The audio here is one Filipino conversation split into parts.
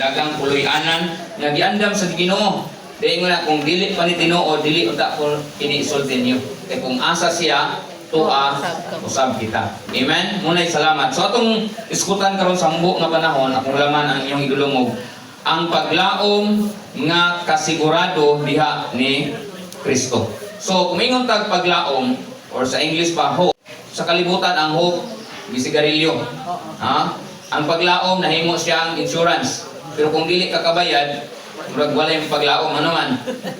dagang puloy-anan nga giandam sa Ginoo. Dahil nga kung dili pa ni Tinoo, dili uta ko ini-isulti niyo. Kaya kung asa siya, tuwa, usab kita. Amen? Muna'y salamat. So atong iskutan karon sa mbo nga panahon, akong laman ang inyong idulungog, ang paglaom nga kasigurado diha ni Kristo. So kumingon tag paglaom, or sa English pa, hope. Sa kalibutan ang hope, bisigarilyo. Ha? Ang paglaom, nahimo siyang insurance. Pero kung dili ka kabayad, murag wala yung paglaom, ano man?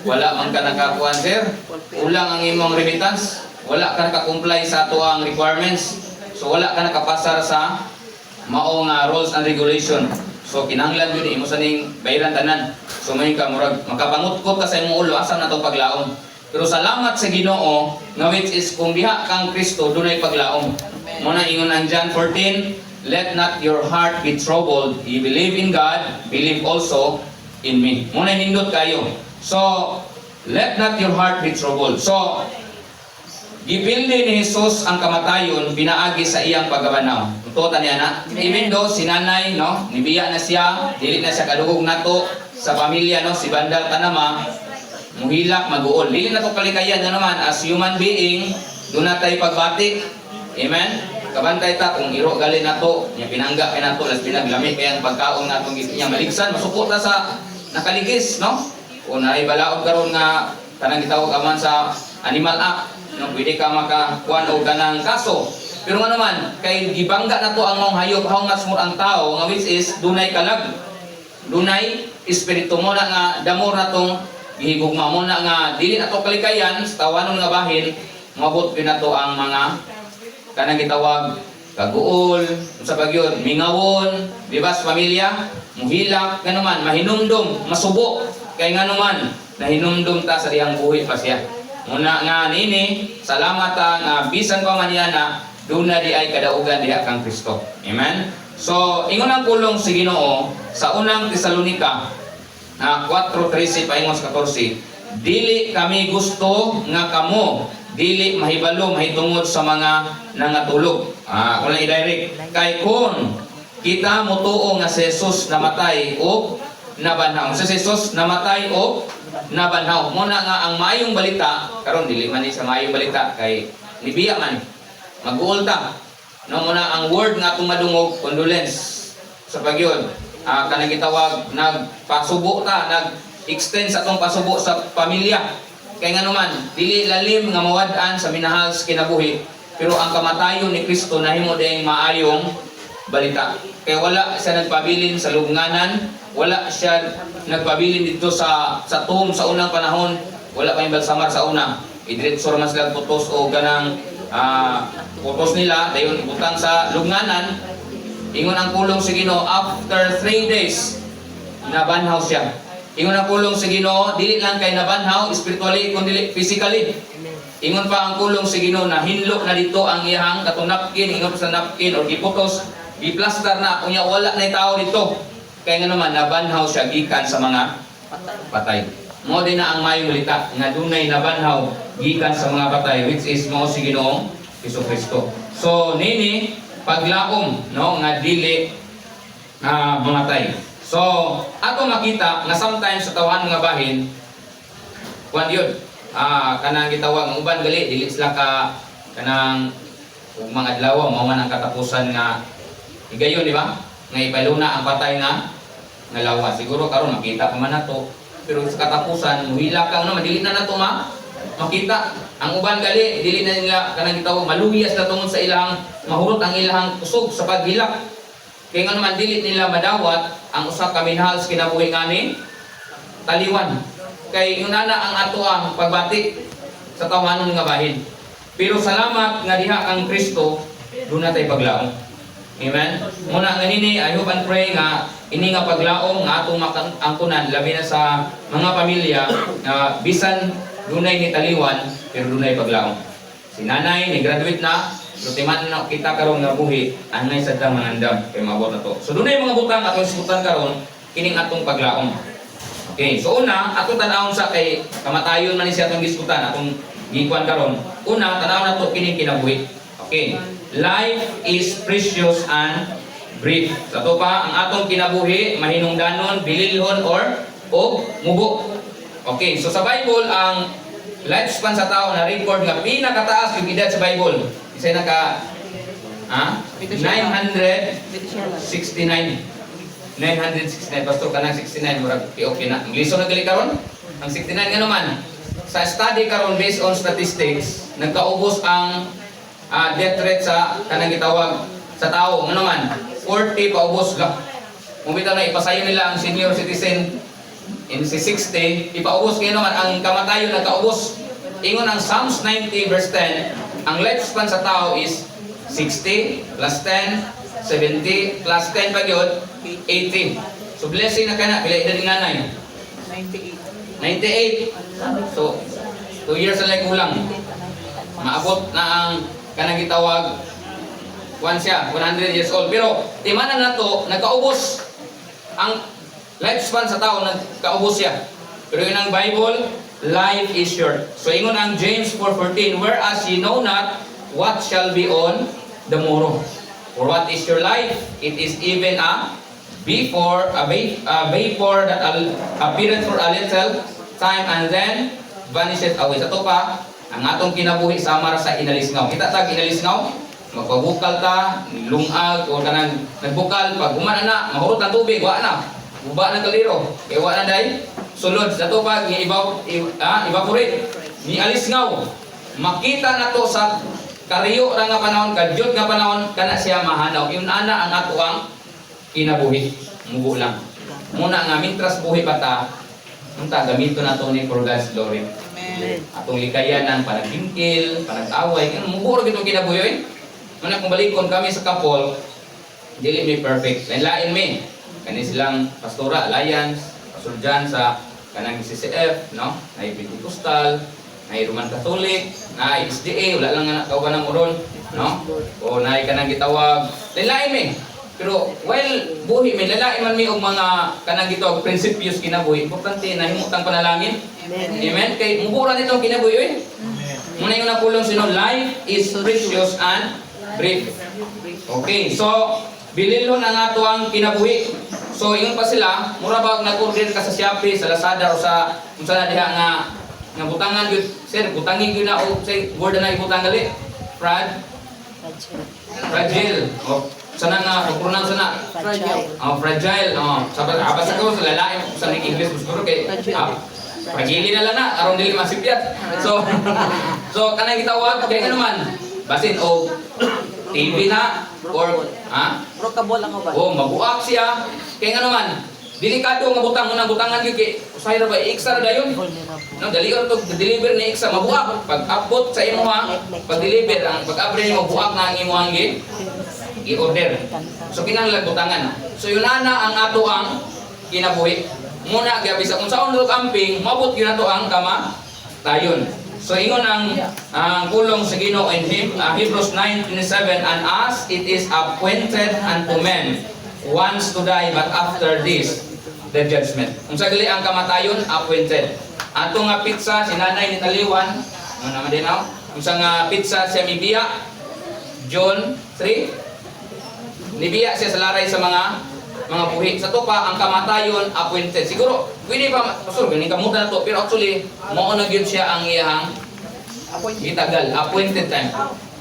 Wala man ka nakakuan, sir. Ulang ang imong remittance. Wala ka naka-comply sa ato ang requirements. So wala ka nakapasar sa maong rules and regulation. So kinahanglan yun, imo sa ning bayaran tanan. So may ka murag makapangutkot ka sa imong ulo asa na to paglaom. Pero salamat sa Ginoo nga which is kung diha kang Kristo dunay paglaom. Muna ingon ang John 14, let not your heart be troubled. You believe in God, believe also in me. Muna nindot kayo. So let not your heart be troubled. So gipildi ni Jesus ang kamatayon pinaagi sa iyang paggabanaw. Tututan niya na. Even though si nanay, no, nibiya na siya, dili na siya kadugog nato sa pamilya, no, si Bandal Tanama, muhilak, mag-uol. Dili na to kalikayan na naman as human being, doon na tayo pagbati. Amen? Kabantay ta kung iro gali nato, niya pinangga kay nato, las pinaglamit kay ang pagkaon natong niya maligsan, masuko ta sa nakaligis, no? O naay balaod karon nga kanang gitawag aman sa Animal Act. No, pwede ka makakuan og ganang kaso. Pero nga naman, kay gibangga na to ang mong hayop hangas mo ang tao, nga which is dunay kalag. Dunay espiritu mo na nga damor na tong gihigugma mo na nga dili na to kalikayan sa tawanon nga bahin, mabot na to ang mga kanang gitawag kaguol, sa bagyon, mingawon, di ba sa pamilya, muhilak, ganuman, mahinumdum, masubo, kay nga naman, nahinumdum ta sa diyang buhi pa siya. Muna nga nini, salamat nga bisan pa man yana, doon na di ay kadaugan diha kang Kristo. Amen? So, ingon ang kulong si Ginoo sa unang Tesalonika 4:13 paingon sa 14, dili kami gusto nga kamo dili mahibalo mahitungod sa mga nangatulog. Kung lang i-direct, kay kun kita mutuo nga si Jesus namatay o nabanhaw. Si Jesus namatay o nabanhaw. Muna nga ang maayong balita, karon dili man ni sa maayong balita kay nibiya man mag-uol ta. No, muna ang word nga atong madungog, condolence sa pagyon. Kanang gitawag nagpasubo ta, nag-extend sa atong pasubo sa pamilya. Kay nga naman, dili lalim nga mawad-an sa minahal sa kinabuhi, pero ang kamatayon ni Kristo nahimo dayang maayong balita. Kaya wala siya nagpabilin sa lubnganan, wala siya nagpabilin dito sa tomb sa unang panahon, wala pa yung balsamar sa una. Idiretso naman sila putos o ganang putos nila, dayon ibutang sa lubnganan. Ingon ang kulong si Ginoo, after 3 days, nabanhaw siya. Ingon ang kulong si Ginoo, dili lang kay nabanhaw, spiritually, kundi physically. Ingon pa ang kulong si Ginoo na hinlo na dito ang iyang katong napkin, ingon sa napkin o giputos, giplastar na, kunya wala na tao dito. Kaya nga naman, nabanhaw siya gikan sa mga patay. Mo din na ang mayong balita, nga dunay nabanhaw gikan sa mga patay, which is mo si Ginoong Jesucristo. So, nini, paglaom, no, nga dili mamatay. So, ato makita nga sometimes sa tawahan nga bahin, kuan yun, kanang gitawag ng uban gali, dili sila ka kanang mga adlaw, mao man ang katapusan nga higayon, di ba? Nga ipaluna ang patay nga lawa. Siguro karon makita pa man nato, pero sa katapusan muhila ka no, madili na nato makita. Ang uban gali, dili na nila kanang gitawag maluyas na tungod sa ilang mahurot ang ilang kusog sa paghilak. Kaya nga naman dili nila madawat ang usa ka minahal sa kinabuhi ngani taliwan. Kay yun na ang ato ang pagbati sa tawanon nga bahin. Pero salamat nga diha kang Kristo, doon na tayo paglaom. Amen? Muna nga nini, I hope and pray nga ini nga paglaom nga atong angkunan, labi na sa mga pamilya na bisan dunay ni taliwan, pero dunay paglaom. Si nanay, ni graduate na, so timan na kita karon nga buhi, anay sa tang mangandam, kay mabot na to. So dunay mga butang atong isgutan karon, kining atong paglaom. Okay, so una, ato tanawon sa kay kamatayon man ni siya atong diskutan, atong gikuan karon. Una, tanawon nato kining kinabuhi. Okay, life is precious and brief. Sa to pa, ang atong kinabuhi, mahinungdanon, bililhon, o mubo. Okay, so sa Bible, ang lifespan sa tao na record nga pinakataas yung edad sa Bible. Isa naka 969. 969. Pastor ka ng 69. Murag okay na. Ang liso na gali karon. Ang 69 nga naman. Sa study karon based on statistics, nagkaubos ang death rate sa kanang gitawag sa tao. Nga naman, 40 paubos lang. Kung bitaw na ipasayo nila ang senior citizen in si 60, ipaubos kayo naman ang kamatayon nagkaubos. Ingon ang Psalms 90 verse 10, ang lifespan sa tao is 60 plus 10, 70 plus 10 pa yun, 80. So blessing na ka na, pila edad ng nanay? 98. So, 2 years na lang kulang. Maabot na ang kanang gitawag siya, 100 years old. Pero, timanan na to, nagkaubos ang lifespan sa tao, nagkaubos siya. Pero yun ang Bible, life is short. So, ingon ang James 4:14, whereas ye know not what shall be on the morrow. For what is your life? It is even a vapor that appeareth for a little time and then vanisheth away. Sa to pa, ang atong kinabuhi samar sa inalisngaw. Kita tag inalisngaw, magpabukal ta, lungag, o kanang nagbukal, pag humana na, mahurot ng tubig, wa na. Uba ng kaliro, kaya wa na dahi. Sulod, sa to pa, evaporate, ni alisngaw. Makita na to sa kariyo ra nga panahon, kadyot nga panahon, kana siya mahanaw. Yun ana ang ato ang kinabuhi. Mugo lang. Muna nga, mintras buhi pa ta, unta gamito na to ni for God's glory. Amen. Atong likayanan, panagingkil, panag-away, mugo ra gitong kinabuhi. Muna kung balikon kami sa couple, dili mi perfect. Lain-lain mi. Kani silang pastora, alliance, pastor John sa kanang CCF, no? Nay Pentecostal, nay Roman Catholic, nay SDA, wala lang nga kauban ng uron, no? O nay kanang gitawag, lain-lain mi. Pero while buhi mi, lain man mi og mga kanang gitawag prinsipyos kinabuhi, importante na himutang panalangin. Amen. Kay mubura nitong kinabuhi, oy. Muna yung napulong sino, life is precious and brief. Okay, so bililhon ang ato ang kinabuhi. So ingon pa sila, mura ba nag-order ka sa Shopee, sa Lazada o sa unsa na diha nga butangan gyud, sir, butangin gyud na og say word na ibutang gali. Fragile. O sana nga pronounce na. Fragile. Sabat abasa ko sa lalaki sa English siguro kay fragile na lang na aron dili masipyat. So kanang gitawag kay ano man basin o TV na or Rokabol lang ba? mabuak siya kay ano man delikado nga butang unang butangan gyud kay usay ra ba extra dayon no dali ra to deliver ni extra mabuak pag abot sa imuha pag deliver ang pag abre mo buak na ang imuhang i-order so kinahanglan butangan so yun ana ang ato ang kinabuhi muna gyud bisa kung saon log amping mabot gyud nato ang kamatayon. So ingon ang pulong sa Ginoo in Hebrews 9:27, and as it is appointed unto men once to die, but after this the judgment. Unsa gali ang kamatayon appointed. Ato nga pizza si Nanay ni Taliwan, ano naman din ako. Unsa nga pizza siya mibiya John 3. Nibiya siya sa laray sa mga buhi. Sa to pa ang kamatayon appointed. Siguro pwede pa pastor ganing kamutan na to pero actually mao na gyud siya ang iyang gitagal appointed time.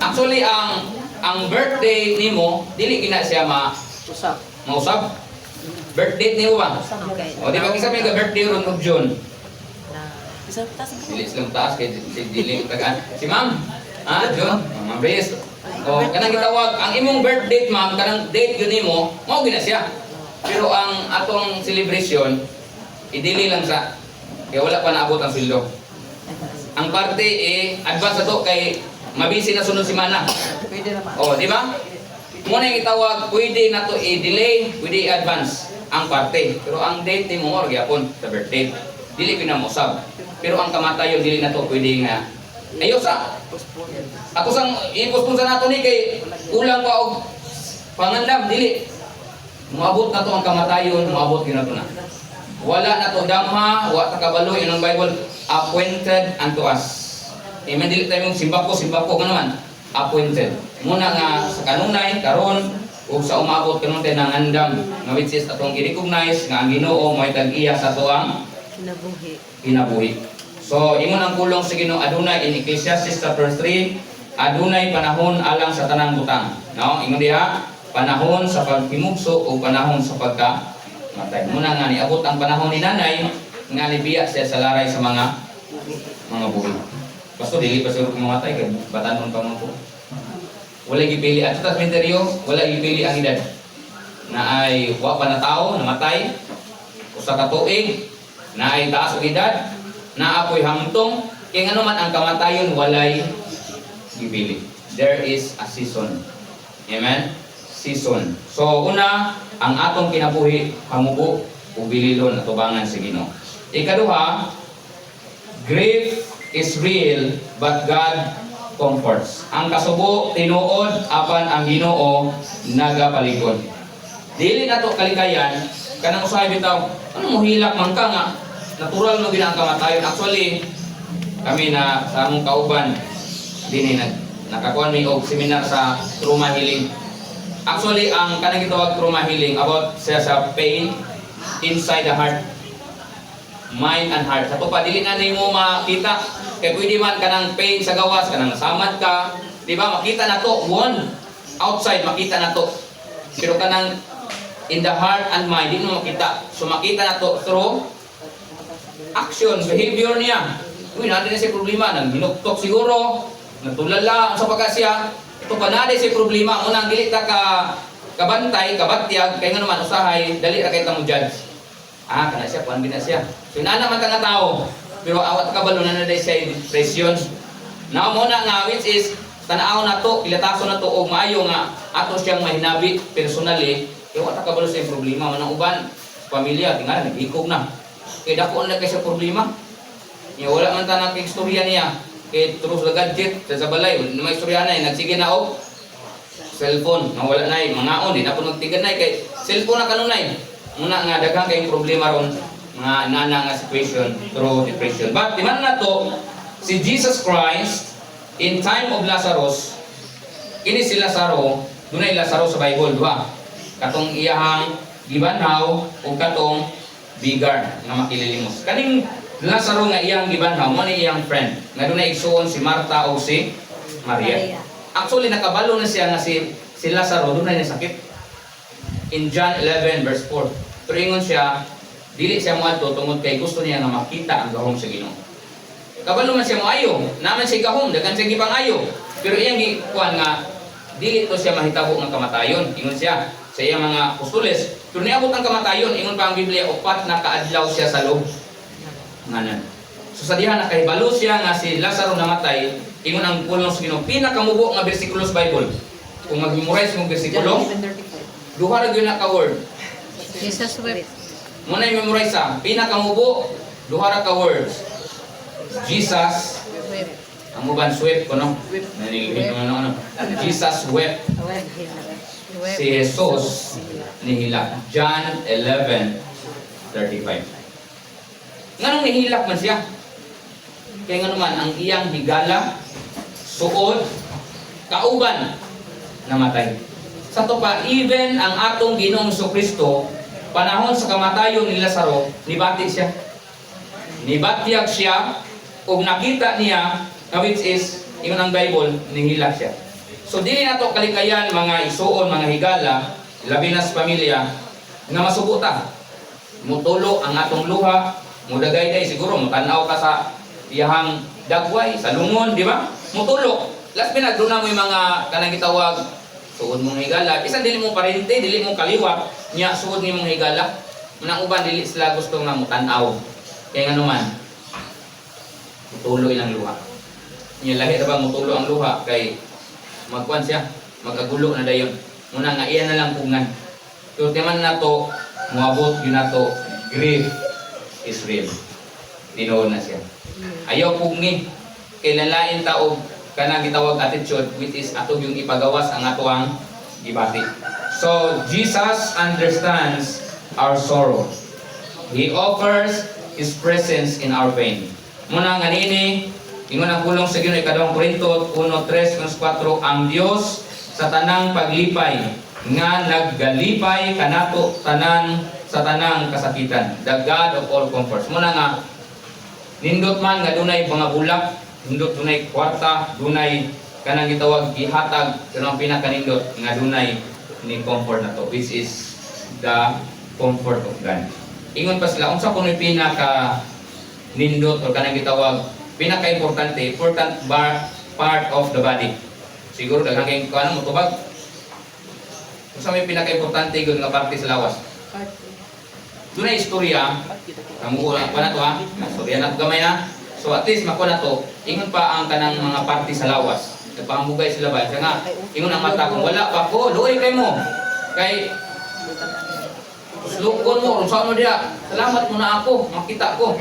Actually ang birthday nimo dili gina siya mausab. Birthday nimo ba? O di ba kisabi nga birthday ron og June. Dili lang taas kay dili tagaan. Si Ma'am June, Ma'am Reyes. O kanang gitawag ang imong birthday ma'am kanang date gyud nimo mao gina siya. Pero ang atong celebration, idili lang sa, kaya wala pa naabot ang sweldo. Ang parte advance na to kay mabisi na sunod semana. Pwede naman. O, di ba? Muna yung itawag, pwede na to i-delay, pwede i-advance ang parte. Pero ang date ni mo, gyapon sa birthday. Dili pinamusab. Pero ang kamatayon, dili na to pwede nga. Ayos Ako sang i-postpone sa nato ni kay ulang pa og pangandam, dili. Moabot na to ang kamatayon, moabot gyud na to na. Wala na to damha, wa ta kabalo yun ang Bible appointed unto us. Amen. Dili tayo yung simbako nga naman. Appointed. Muna nga sa kanunay karon ug sa umabot kanon tay nangandam nga which is atong i-recognize nga ang Ginoo mo'y tag-iya sa tuang kinabuhi. So ingon ang kulong sa Ginoo adunay in Ecclesiastes chapter 3, adunay panahon alang sa tanang butang. No, ingon diha panahon sa pagpimugso o panahon sa pagkamatay. Muna nga niabot ang panahon ni nanay nga nibiya siya sa laray sa mga buhi. Pasto dili pa siguro kumamatay kay batanon pa man po. Wala gipili at sa sementeryo, wala gipili ang edad. Na ay wa pa na tao namatay usa ka tuig, na ay taas og edad, na apoy hamtong, kay ngano man ang kamatayon walay gipili. There is a season. Amen. Season. So una, ang atong kinabuhi hamubo ug bililon atubangan sa Ginoo. Ikaduha, grief is real but God comforts. Ang kasubo tinuod apan ang Ginoo nagapalikod. Dili nato kalikayan kanang usahay bitaw, ano mo hilak man ka nga natural mo ginang kamatayon. Actually kami na sa among kauban dinhi nakakuan mi og seminar sa trauma healing. Actually ang kanang gitawag trauma healing about sa pain inside the heart, mind and heart. Sa pa dili na nimo makita. Kaya pwede man ka ng pain sa gawas, ka nang nasamad ka, di ba? Makita na to, one, outside, makita na to. Pero ka nang in the heart and mind, di mo makita. So makita na to through action, behavior niya. Uy, natin na siya problema, nagminuktok siguro, nagtulala, ang sa pagka siya, ito pa natin siya problema. Unang dili ka kabantay, kabatyag, kaya nga naman usahay, dali ra kay mo judge. Kana siya, puan na siya. So inanaman ka nga tao, pero awat kabalo na naday siya depression. Now mo na nga which is tanaw na to, ilataso na to og maayo nga ato siyang mahinabi personally, kay wa ta kabalo sa problema man ang uban pamilya tingali nagikog na. Kay dako na kay sa problema. Nya wala man ta nakig istorya niya. Kay terus sa gadget sa balay, may istorya na nagsige na og cellphone, wala na mangaon di na punog tiganay kay cellphone na kanunay. Muna nga daghang kay problema ron nga nana nga situation through depression. But di man na to, si Jesus Christ in time of Lazarus, ini si Lazaro, dunay Lazaro sa Bible, diba? Katong iyahang gibanhaw o katong bigar nga makililimos. Kaning Lazaro nga iyang gibanhaw, mo ni iyang friend, nga dunay igsuon si Marta o si Maria. Actually nakabalo na siya nga si Lazaro dunay na sakit. In John 11 verse 4, turingon siya, dili siya moadto tungod kay gusto niya nga makita ang gahom sa Ginoo. Kabalo man siya moayo, naman siya gahom, dagan siya gipangayo. Pero iyang gikuan nga dili to siya mahitabo nga kamatayon. Ingon siya sa iyang mga apostoles, pero niabot ang kamatayon, ingon pa ang Biblia, upat na kaadlaw siya sa loob. Nganan. So sa diha nakahibalo siya nga si Lazaro namatay, ingon ang pulong sa Ginoo, pinakamubo nga bersikulo sa Bible. Kung mag-memorize mo bersikulo, duha ra gyud na ka word. Jesus wept. Muna i-memorize sa pinakamubo, duha ra ka words. Jesus Wept. ang uban swept ko no. Nanilhin ko ano. Jesus wept. Wept. Si Jesus nihilak. John 11:35. Nganong nihilak man siya? Kaya nga naman ang iyang higala, suod, kauban namatay. Sa to pa, even ang atong Ginoong Kristo, panahon sa kamatayon ni Lazaro, nibati siya. Nibatyag siya, ug nakita niya, which is, ingon ang Bible, nihilak siya. So, dili na to kalikayan, mga isuon, mga higala, labi na sa pamilya, nga masubuta. Mutulo ang atong luha, mudagay-day, siguro, mutanaw ka sa iyahang dagway, sa lungon, di ba? Mutulo. Last minute, doon na mo yung mga kanang gitawag, suod mong higala. Bisan dili mo parente, dili mo kaliwat, nya suod ni mong higala. Munang uban dili sila gusto nga mutanaw. Kaya nga naman, mutulo ilang luha. Nya lahi ra ba mutulo ang luha kay magkuan siya, magagulo na dayon. Muna nga iya na lang pungan. So timan na to, muabot yun na to, grief is real. Tinuod na siya. Ayaw pungi. Kay lalain taog kanang gitawag attitude, which is ato yung ipagawas ang ato ang gibati. So Jesus understands our sorrow. He offers His presence in our pain. Muna nga nini, ingon ang pulong sa Ginoo ikadawang Korinto 1:3-4, ang Dios sa tanang paglipay nga naggalipay kanato tanan sa tanang kasakitan. The God of all comforts. Muna nga nindot man nga dunay mga bulak, nindot dunay kwarta, dunay kanang gitawag gihatag, pero ang pinakanindot nga dunay ni comfort na to, which is the comfort of God. Ingon pa sila, unsa kuno pinaka nindot o kanang gitawag pinaka-importante, important part of the body. Siguro daghang kay kuan mo tubag. Unsa may pinaka-importante gyud nga parte sa lawas? Dunay istorya, amo ko na to ha. Istorya na to gamay ha. So at least mako na to, ingon pa ang kanang mga parte sa lawas. Nagpamugay sila ba? Kaya nga, ingon ang mata kung wala pa ko, luoy kay mo. Kay slukon mo, kung saan mo diya, salamat mo na ako, makita ko.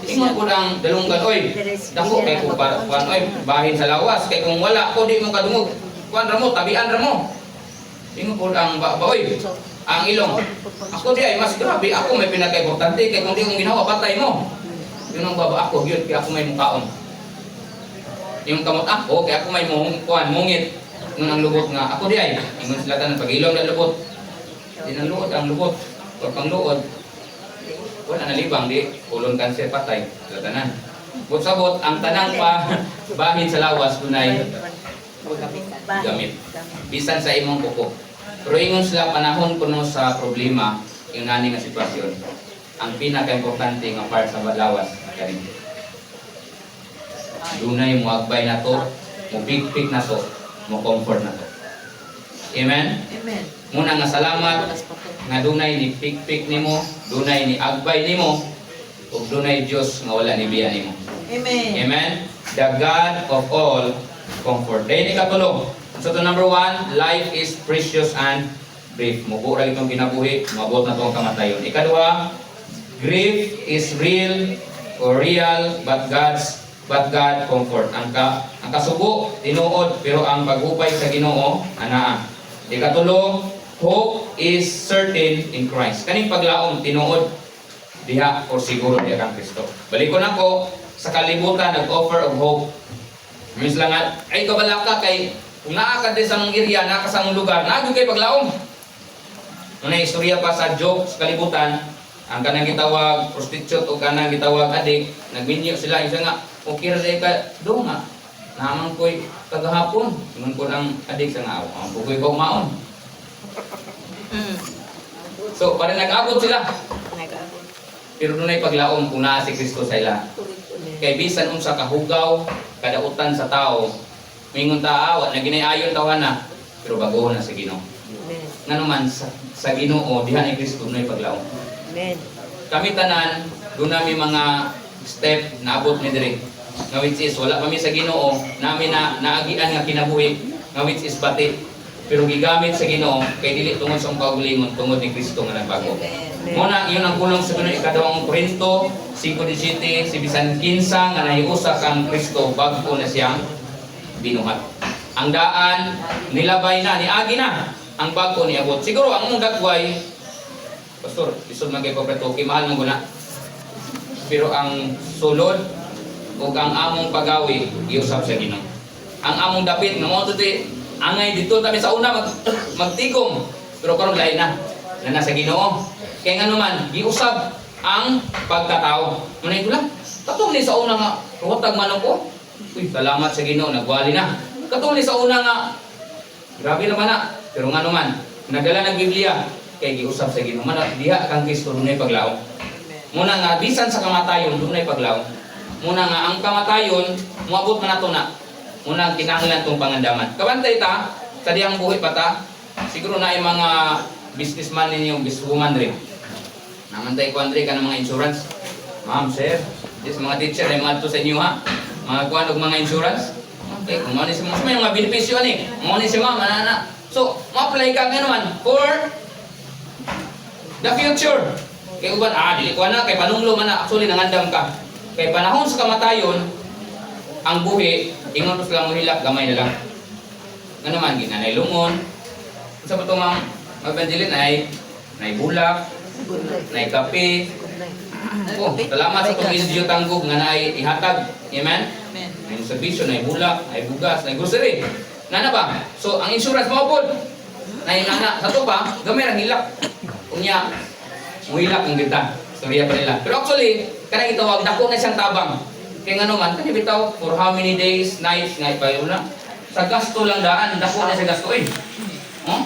Ingon ko ng dalunggan, oy, dako kay ko para, oy, bahin sa lawas. Kay kung wala ko, di mo kadungog. Kuan ra mo, tabian ra mo. Ingon ko ang oy, ang ilong. Ako di ay mas grabe, ako may pinaka-importante, kay kung di kong ginawa, patay mo. Yun ang baba ako, yun, kaya ako may mukhaon. Yung kamot ako, kaya ako may mungit. Nung ang lubot nga, ako di ay, ingon sila tanan, pag-ilong na lubot. Di nang luod, ang lubot. Pag pang-luod, wala na libang, di, ulon kanser, patay. Sila tanan. Sabot, ang tanang pa, bahin sa lawas, dunay gamit. Bisan sa imong kuko. Pero ingon sila, panahon kuno sa problema, yung nani nga sitwasyon. Ang pinaka-importante nga part sa lawas, kanin. Dunay mo agbay na to, mo big-pick na to, mo comfort na to. Amen? Amen. Muna nga salamat nga dunay ni pik-pik nimo, dunay ni agbay nimo, ug dunay Dios nga wala ni biya nimo. Amen. Amen? The God of all comfort. Dahil ikatulo. So to number 1, life is precious and brief. Mubura itong kinabuhi, mabot na itong kamatayon. Ikadua, grief is real or real, but God comfort. Ang kasubo, tinuod, pero ang paghupay sa Ginoo, anaa. Ikatulo, hope is certain in Christ. Kaning paglaom, tinuod, diha o siguro diha kang Kristo. Balikon ako, sa kalibutan, nag-offer of hope. Miss lang nga, ay kabalaka kay, kung naakad din sa mong area, naaka sa mong lugar, naagyo kay paglaom. Nung istorya pa sa Job, sa kalibutan, ang kanang gitawag prostitute o kanang gitawag adik, nagminyo sila, isa nga, okay rin ka, doon nga, naman ko'y kagahapon, naman ko ng adik sa nga, ang pukoy ko maon. So, parang nag-abot sila. Pero doon ay paglaom kung naa si Kristo sa ila. Kay bisan unsa kahugaw, kadautan sa tao, mingon taawa, na ginayayon tawa na, pero bago na sa Ginoo. Nga naman, sa Ginoo, diha ni Kristo doon ay paglaom. Amen. Kami tanan, doon namin mga step na abot ni Dre. Nga which is, wala kami sa Ginoo, namin na naagian nga kinabuhi, nga which is bati. Pero gigamit sa Ginoo, kay dili tungod sa kaugalingon, tungod ni Kristo nga nagbago. Muna, iyon ang kulong sa Ginoo, ikadawang Korinto, 5:17, si bisan kinsa nga nahiusa kang Kristo, bago na siyang binuhat. Ang daan, nilabay na, niagi na, ang bago ni abot. Siguro, ang mong dagway, Pastor, isod man kay Pagkatoki, mahal mo guna. Pero ang sulod o ang among pagawi, iusap sa Ginoo. Ang among dapit, nga mo ito, angay dito kami sa una magtigom. Pero karon lain na nasa Ginoo. Kaya nga naman, giusab ang pagkatao. Manay ko lang, katong ni sa una nga, ruwatag man ako. Uy, salamat sa Ginoo, nagwali na. Katong ni sa una nga, grabe naman na. Pero nga naman, nagdala ng Biblia, kay giusap sa Ginoo man diha kang Kristo dunay paglaom. Muna nga bisan sa kamatayon dunay paglaom. Muna nga ang kamatayon moabot man nato na. Muna ang kinahanglan tong pangandaman. Kabantay ta sa diyang buhi pa ta. Siguro na ay mga businessman ninyo, businesswoman rin. Namantay ko Andre ka ng mga insurance. Ma'am, sir, this mga teacher ay mga to sa inyo ha. Mga kuan og mga insurance. Okay, kung ano si mga mga benepisyo ani. Mo ni si ma'am ana. So, ma-apply ka nga naman for the future. Kay uban, dili ko na, kay panunglo man na, actually nangandam ka. Kay panahon sa kamatayon, ang buhi, ingon ko sila mo hilak, gamay na lang. Nga naman, ginanay lungon. Sa ba ito ma'am, mag-evangelin ay bulak, nay kape. Oh, salamat sa itong video tanggog nga naay ihatag. Amen? May servisyo, nay bulak, nay bugas, nay grocery. Nga na ba? So, ang insurance mo po, Nainana, sa to pa, gamay ang hilak. Unya, muhilak ang kita. Storya pa nila. Pero actually, kanang itawag, dako na siyang tabang. Kaya nga naman, kaya bitaw, for how many days, nights, nga ipayo na. Sa gasto lang daan, dako na sa gasto eh. Huh?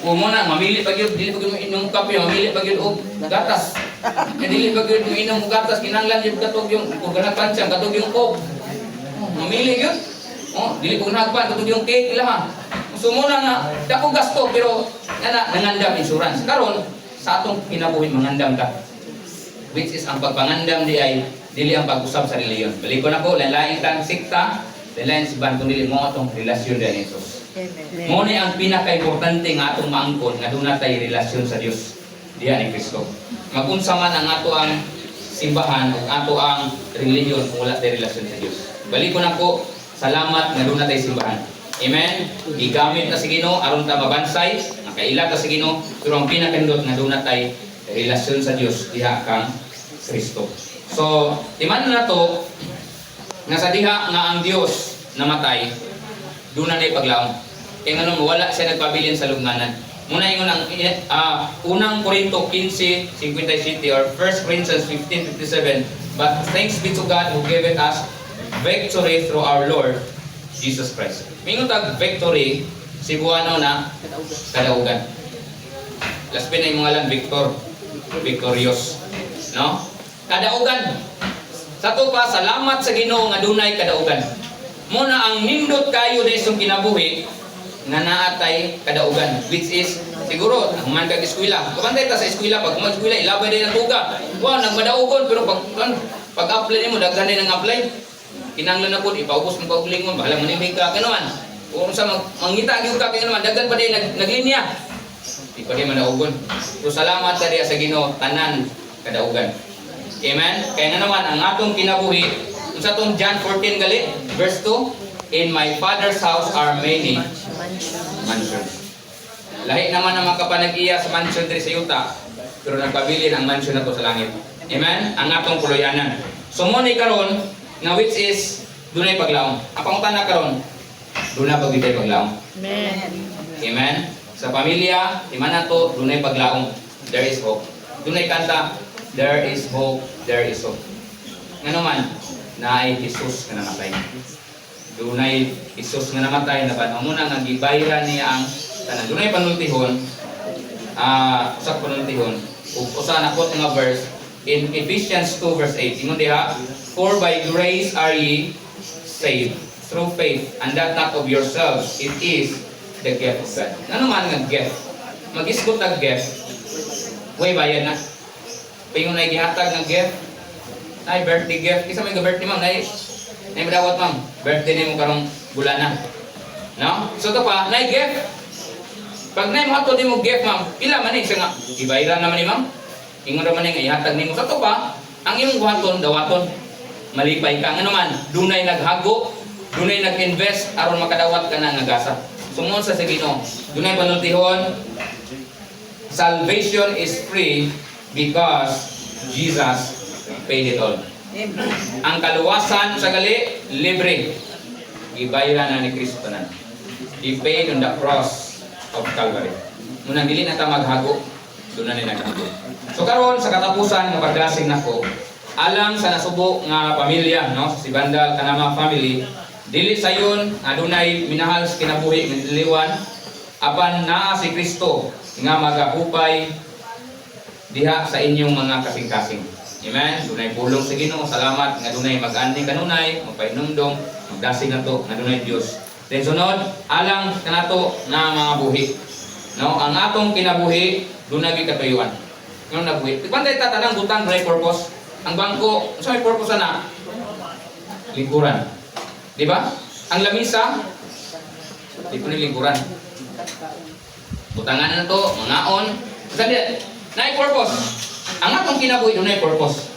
O muna, mamili pag yun, dili pag yun inom kape, mamili pag yun og gatas. Kaya dili pag yun inom og gatas, kinanglan yun katog yung, kung ganagpansyan, katog yung coke. Mamili yun. Dili pag nagpan, katog yung cake, ila ha. So muna nga, dako gasto, pero nangandam insurance. Karon sa atong kinabuhi, mangandam ka. Which is ang pagpangandam di ay dili ang pag-usap sa reliyon. Balik ko na po, lalain kang sikta, lalain si Bantong dili mo atong relasyon din Jesus. Amen. Mo ni ang pinaka-importante nga atong maangkon nga doon natay relasyon sa Dios diha ni Kristo. Magunsa man ang ato ang simbahan ug ato ang reliyon kung wala tay relasyon sa Dios. Balik ko na po, salamat nga doon natay simbahan. Amen. Gigamit na si Ginoo aron ta mabansay, nakaila ta si Ginoo, pero ang pinakandot nga doon natay relasyon sa Dios diha kang Kristo. So, timan na to nga sa diha nga ang Dios namatay, doon na ipaglaom. Kaya nga nung wala siya nagpabilin sa lugnanan. Muna yung unang Korinto 15:57 or 1 Corinthians 15:57. But thanks be to God who gave us victory through our Lord Jesus Christ. Mingon tag victory, Cebuano na kadaugan. Laspi na yung mga lang Victor, victorious. No? Kadaugan. Sa to pa, salamat sa Ginoo nga dunay kadaugan. Muna ang nindot kayo desong kinabuhi nga naatay kadaugan, which is siguro man kag eskwela. Kapantay ta sa eskwela, pag mag-eskwela ilabay din ang tuga. Wow, nagmadaugon pero pag-apply nimo daghan din ang apply. Kinahanglan na pud ipaubos mo pag-lingon, bahala manimig ka kanuan. Kung sa mangita gyud ka kay naman daghan pa din naglinya. Di pa din madaugon. So salamat sa diya sa Ginoo tanan kadaugan. Amen. Kaya nga naman ang atong kinabuhi sa atong John 14 gali verse 2, in my Father's house are many mansions. Lahi naman ang makapanag-iya sa mansion diri sa yuta, pero nagpabilin ang mansion na to sa langit. Amen. Ang atong puloyanan. So mo ni karon nga which is dunay paglaom. Ang pangutana karon, dunay pagitay paglaom. Amen. Amen. Sa pamilya, di man nato dunay paglaom. There is hope. Dunay kanta, there is hope, there is hope. Ngano man, naay Jesus nga namatay. Dunay Jesus nga namatay na panahon muna nga gibayran niya ang tanan. Dunay panultihon, usak panultihon. Usa na quote nga verse in Ephesians 2 verse 8. Ingon diha, for by grace are ye saved through faith, and that not of yourselves, it is the gift of God. Ngano man nga gift? Mag-isgot ang gift, way bayad na. Pingon na gihatag ng gift, ay birthday gift. Isa may birthday ma'am, ay madawat ma'am, birthday nimo karong bulana. No? So to pa, nay gift. Pag nay mo ato nimo gift ma'am, pila man siya nga ibayran naman ni ma'am. Ingon ra man nga ihatag nimo sa to pa, ang imong buhaton dawaton. Malipay ka ngano man, dunay naghago, dunay nag-invest aron makadawat ka na nga gasa. Sumon sa Ginoo, dunay panultihon, salvation is free because Jesus paid it all. Ang kaluwasan sa gali, libre. Gibayran na ni Kristo tanan. He paid on the cross of Calvary. Muna dili na ta maghago, doon na ni naghago. So karon sa katapusan nga pagdasig nako, alang sa nasubo nga pamilya, no, si Bandal kanama family, dili sayon adunay minahal sa kinabuhi nga diliwan, apan naa si Kristo nga magahupay diha sa inyong mga kasing-kasing. Amen. Dunay pulong sa Ginoo. Salamat nga dunay mag-andi kanunay, magpainumdom, magdasig nato nga dunay Dios. Then sunod, alang kanato nga mga buhi. No, ang atong kinabuhi dunay gikatuyuan. Ngano na buhi? Pantay ta tanang butang dunay purpose. Ang bangko, sa may purpose na lingkuran. Di ba? Ang lamisa di ko ni lingkuran. Butangan na to, mangaon. Sabi, naay purpose. Ang atong kinabuhi dunay purpose.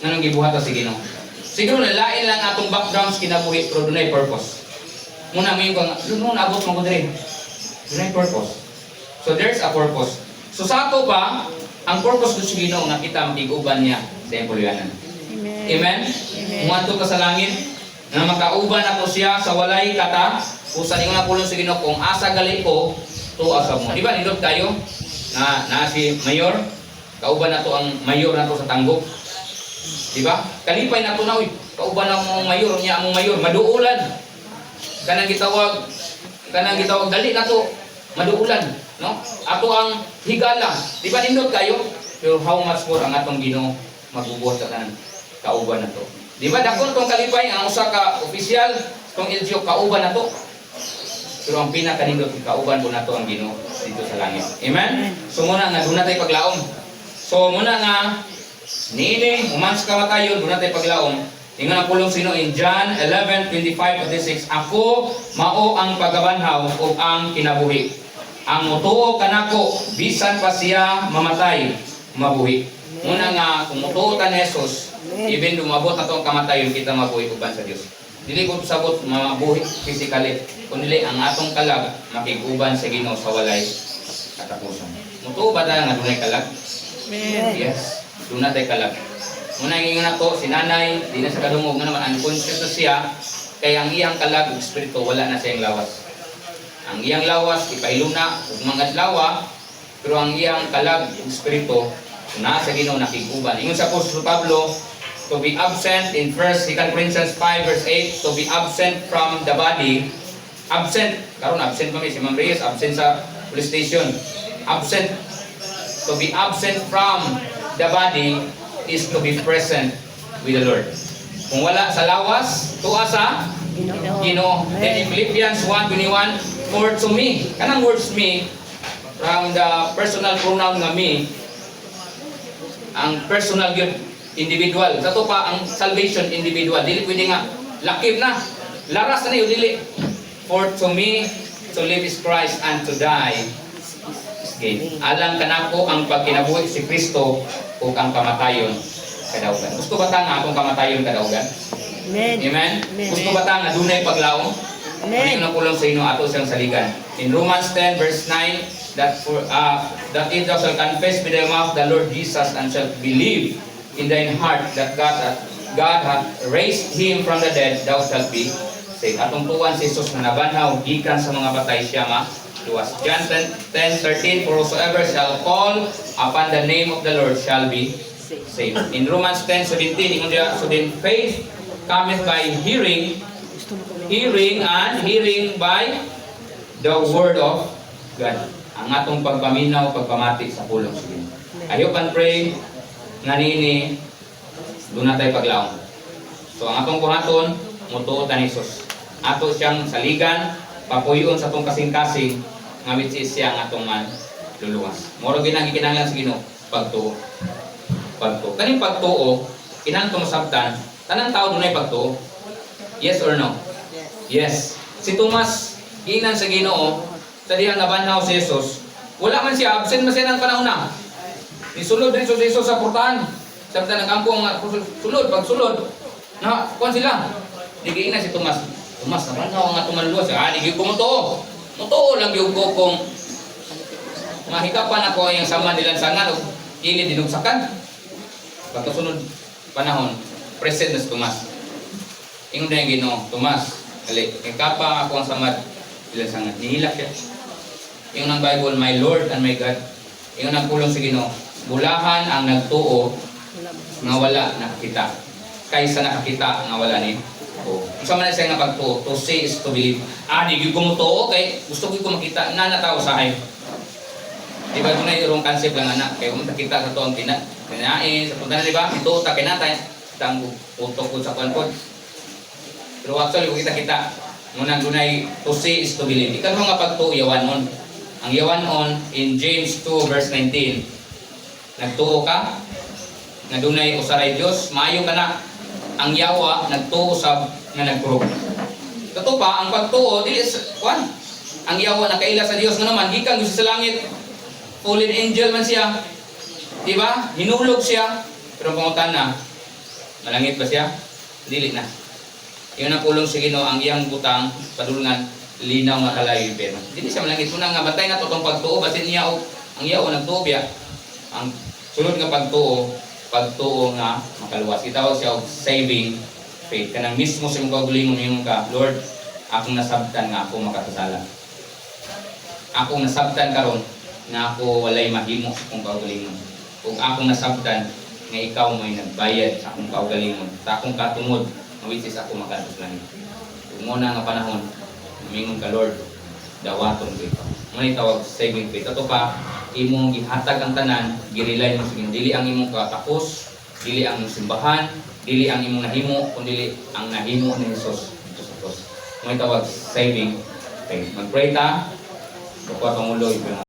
Nganong gibuhat sa Ginoo. Siguro na lain lang atong backgrounds kinabuhi pero dunay purpose. Muna may ko, "Luno na abot mo ko diri." Dunay purpose. So there's a purpose. So sa ato pa, ang purpose sa Ginoo nga kita magiguban niya sa iyang Amen. Amen. Muadto ka sa langit nga makauban ato siya sa walay kata. Usa ni nga pulong sa Ginoo kung asa gali ko tuwa sa mo. Di ba nindot kayo na si mayor, kauban na to ang mayor na to sa Tanggok. Di ba? Kalipay na to na, kauban na mong mayor niya, ang mayor maduulan. Kanang gitawag dali na to, maduulan, no? Ato ang higala. Di ba nindot kayo? Pero how much more ang atong Ginoo magbubuhat sa kanang kauban na to. Di ba dakon tong kalipay ang usa ka opisyal tong LGU kauban na to. Pero ang pinakanindot kauban po na to ang Ginoo dito sa langit. Amen? So muna nga doon natin paglaom. So muna nga niini humans kamatayon doon natin paglaom. Ingon ang pulong sino in John 11:25-26, ako mao ang pagabanhaw ug ang kinabuhi. Ang motuo kanako bisan pa siya mamatay, mabuhi. Muna nga kung motuo ta ni Jesus, even dumabot na to ang kamatayon, kita mabuhi uban sa Dios. Dili ko sabot mabuhi physically, kundi ang atong kalag makiguban sa Ginoo sa walay katapusan. Motuo ba ta nga dunay kalag? Yes, dunay tay kalag. Muna ingon ako, si nanay, di na sa kadungog nga naman, unconscious na siya, kaya ang iyang kalag, espiritu, wala na siyang lawas. Ang iyang lawas, ipailo na, ug mga adlaw, pero ang iyang kalag, espiritu, nasa Ginoo nakiguban. Ingon sa Apostol Pablo, to be absent in 1 Corinthians 5:8, to be absent from the body, absent, karon absent kami, si Ma'am Reyes, absent sa police station, absent, to be absent from the body, is to be present with the Lord. Kung wala sa lawas, tuwa sa Ginoo. Then in Philippians 1:21, for to me, kanang words me, from the personal pronoun nga me, ang personal yun, individual. Sa to pa, ang salvation, individual. Dili pwede nga, lakib na. Laras na yun, dili. For to me, to live is Christ, and to die is gain. Alang kanako ang pagkinabuhi si Kristo o ang kamatayon kadaugan. Gusto ba ta nga akong kamatayon kadaugan? Amen. Amen? Gusto ba ta nga dunay paglaom? Amen. Ano kulong sa inyo ato siyang saligan. In Romans 10:9, that if thou shalt confess with thy mouth the Lord Jesus and shalt believe in thine heart that God hath raised him from the dead, thou shalt be saved. Atong tuwan si Jesus na nabanhaw gikan sa mga patay siya luwas. John 10:13, for whosoever shall call upon the name of the Lord shall be saved. In Romans 10:17, ingon diya, so then faith cometh by hearing, and hearing by the word of God. Ang atong pagpaminaw, pagpamati sa pulong sa Ginoo. I hope and pray nga niini doon na tayo paglaom. So ang atong buhaton, mutuo ta ni Jesus. Ato siyang saligan, papuyon sa atong kasing-kasing, nga which is siya ang atong man luluwas. Moro ginang gikinahanglan sa Ginoo, pagtuo. Pagtuo. Kaning pagtuo, kinahanglan tong sabtan, tanang tao dunay pagtuo. Yes or no? Yes. Si Tomas, ginan sa Ginoo, sa dihang nabanhaw si Jesus, wala man siya, absent man siya ng panahon na. Nisulod rin si Jesus sa portahan. Samtang nag-ampo ang sulod, pagsulod, na, kuhan sila. Digiin na si Tomas. Tomas, nabanhaw ang atong manluwas. Digig ko mo to. Mutuo lang yung ko kung mahikapan ako yung sama nilang sangan o ini dinugsakan. Pagkasunod panahon, present na si Tomas. Ingon na yung Ginoo, Tomas, hikapa ako ang samad nilang sangan. Nihilak siya. Ingon ang Bible, my Lord and my God. Ingon ang pulong sa Ginoo, bulahan ang nagtuo nga wala nakakita. Kaysa nakakita nga wala ni Isa man siya nga pagtuo, to say is to believe. Di ko mo tuo, kay gusto ko makita, nanataw sa akin. Diba ito na yung concept lang anak, kaya kung nakita sa to ang kinain, sa punta na diba, ito ta kinatay, itang utok ko sa pankod. Pero actually, kung kita, munang dunay to say is to believe. Ikaw mga pagtuo, yawan on. Ang yawan on, in James 2:19, nagtuo ka, na dunay usaray Diyos, maayo ka na. Ang yawa nagtuo sa nga nagprove. Totoo pa ang pagtuo dili kwan. Ang yawa nakaila sa Dios nga naman gikan Dios sa langit. Fallen angel man siya. Di ba? Hinulog siya. Pero pangutan na malangit ba siya? Dili na. Iyon ang pulong sa Ginoo ang iyang butang padulngan linaw nga kalayo pero. Dili siya malangit una nga batay na to tong pagtuo basin niya og ang yawa nagtuo biya. Ang sunod nga pagtuo nga makaluwas. Itawag siya og saving faith. Kanang mismo sa mga kaugalingon ninyo ka, Lord, akong nasabtan nga ako makasala. akong nasabtan karon nga ako walay mahimo sa akong kaugalingon. Kung akong nasabtan nga ikaw may nagbayad sa akong kaugalingon, sa akong katungod, which is ako makatos langit. Kung muna nga panahon, mingon ka Lord, dawaton ko ikaw. May tawag saving faith. Ato pa, imong gihatag ang tanan, girilay mo sige, dili ang imong katapos, dili ang imong simbahan, dili ang imong nahimo, kundi ang nahimo ni Jesus dito sa cross. May tawag saving faith. Mag-pray ta, Bukwa Pangulo, ito yung